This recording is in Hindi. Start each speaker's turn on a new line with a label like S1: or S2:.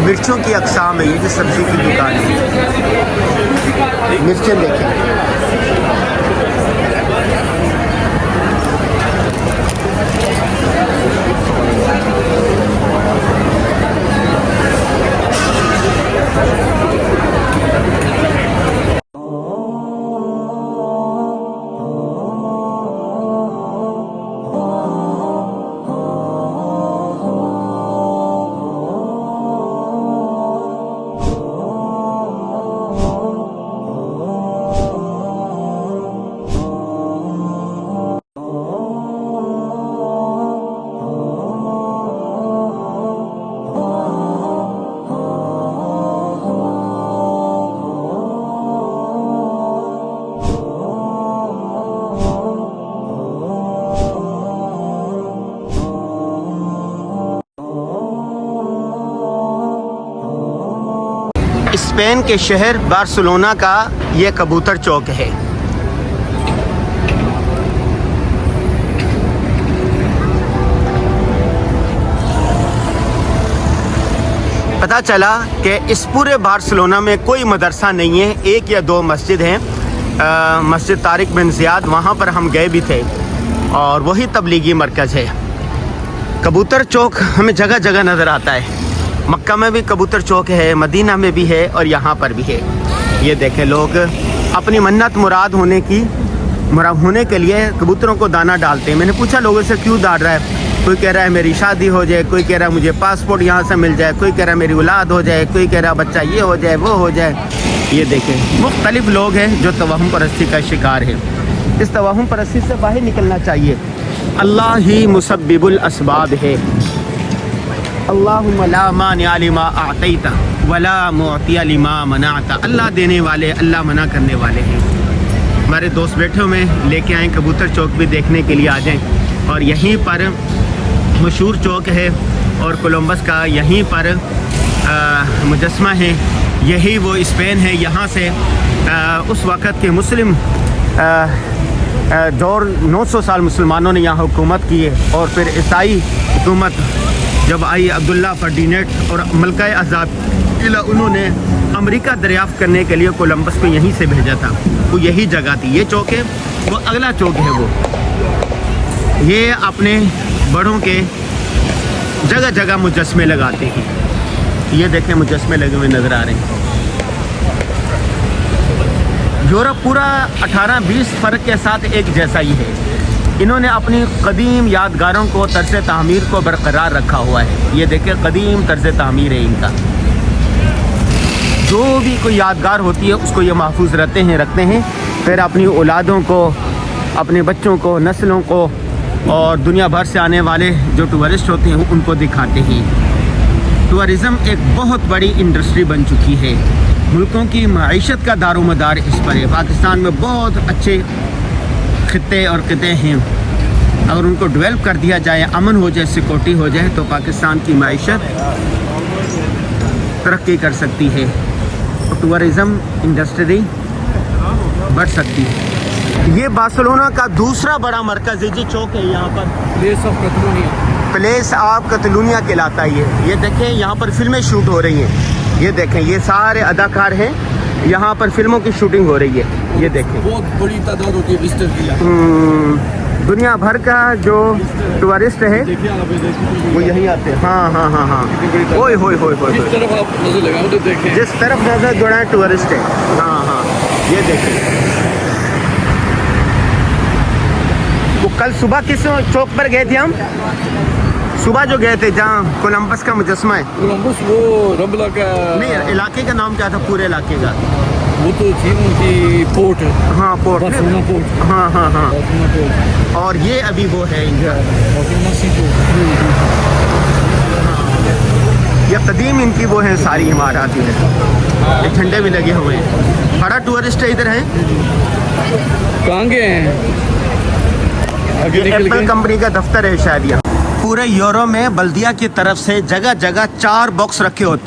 S1: मिर्चों की अक़साम है। ये जो सब्ज़ी की दुकान है, मिर्चें देखें। स्पेन के शहर बार्सिलोना का ये कबूतर चौक है। पता चला कि इस पूरे बार्सिलोना में कोई मदरसा नहीं है, एक या दो मस्जिद हैं। मस्जिद तारिक बिन ज़ियाद, वहाँ पर हम गए भी थे और वही तबलीगी मरकज़ है। कबूतर चौक हमें जगह जगह नज़र आता है। मक्का में भी कबूतर चौक है, मदीना में भी है और यहाँ पर भी है। ये देखें, लोग अपनी मन्नत मुराद होने के लिए कबूतरों को दाना डालते हैं। मैंने पूछा लोगों से क्यों डाल रहा है, कोई कह रहा है मेरी शादी हो जाए, कोई कह रहा है मुझे पासपोर्ट यहाँ से मिल जाए, कोई कह रहा है मेरी औलाद हो जाए, कोई कह रहा है बच्चा ये हो जाए वो हो जाए। ये देखें, मुख्तलिफ लोग हैं जो तवहम परस्ती का शिकार है। इस तवहम परस्ती से बाहर निकलना चाहिए। अल्लाह ही मुसब्बिबुल असबाब है। अल्लाहुम्मा ला मानिअ लिमा अअतैता वला मुअतिया लिमा मनाअता। अल्लाह देने वाले, अल्लाह मना करने वाले हैं। हमारे दोस्त बैठे हुए लेके आए कबूतर चौक भी देखने के लिए आ जाएं। और यहीं पर मशहूर चौक है और कोलंबस का यहीं पर मुजस्मा है। यही वो स्पेन है। यहाँ से उस वक़्त के मुस्लिम दौर 900 साल मुसलमानों ने यहाँ हुकूमत की है और फिर ईसाई हुकूमत जब आई अब्दुल्ला फर्डिनेट और मलका अज़ाबिला, उन्होंने अमेरिका दरियाफ़्त करने के लिए कोलंबस को यहीं से भेजा था। वो यही जगह थी। ये चौक है, वो अगला चौक है। वो ये अपने बड़ों के जगह जगह मुजस्मे लगाते हैं। ये देखें, मुजस्मे लगे हुए नज़र आ रहे हैं। यूरोप पूरा 18-20 फ़र्क के साथ एक जैसा ही है। इन्होंने अपनी कदीम यादगारों को, तर्ज़ तामीर को बरकरार रखा हुआ है। ये देखें, कदीम तर्ज़ तामीर है इनका। जो भी कोई यादगार होती है उसको ये महफूज रखते हैं। फिर अपनी औलादों को, अपने बच्चों को, नस्लों को और दुनिया भर से आने वाले जो टूरिस्ट होते हैं उनको दिखाते हैं। टूरिज़म एक बहुत बड़ी इंडस्ट्री बन चुकी है। मुल्कों की मईशत का दारोमदार इस पर है। पाकिस्तान में बहुत अच्छे खित्ते और किते हैं। अगर उनको डेवलप कर दिया जाए, अमन हो जाए, सिक्योरिटी हो जाए, तो पाकिस्तान की मईशत तरक्की कर सकती है और टूरिज़म इंडस्ट्री बढ़ सकती है। ये बार्सिलोना का दूसरा बड़ा मरकज़ है जी, चौक है यहाँ पर। प्लेस ऑफ कतलूनिया कहलाता है ये देखें, यहाँ पर फिल्में शूट हो रही हैं। ये देखें, ये सारे अदाकार हैं, यहाँ पर फिल्मों की शूटिंग हो रही है। ये देखें,
S2: बहुत बड़ी तादाद होती है विजिटर की।
S1: दुनिया भर का जो टूरिस्ट है वो यहीं आते हैं। हाँ। ओए होए होए होए,
S2: जिस तरफ आप नजर लगाओ तो देखें,
S1: जिस तरफ नजर दौड़ाए टूरिस्ट है। हाँ, ये देखें। वो कल सुबह किस चौक पर गए थे हम? सुबह जो गए थे जहाँ कोलंबस का मुजस्मा है।
S2: कोलंबस वो रंबला का
S1: नहीं, इलाके का नाम क्या था पूरे इलाके का?
S2: वो तो थी उनकी पोर्ट।
S1: हाँ, पोर्ट।
S2: Barcelona port.
S1: हाँ।
S2: Barcelona port.
S1: और ये अभी वो है
S2: बार्सिलोना सी पोर्ट।
S1: ये कदीम इनकी वो है सारी इमारत है। ये झंडे भी लगे हुए हैं। बड़ा टूरिस्ट इधर है।
S2: कहाँ गए हैं?
S1: एप्पल कंपनी का दफ्तर है शायद यहाँ। पूरे यूरोप में बल्दिया की तरफ से जगह जगह 4 बॉक्स रखे होते हैं।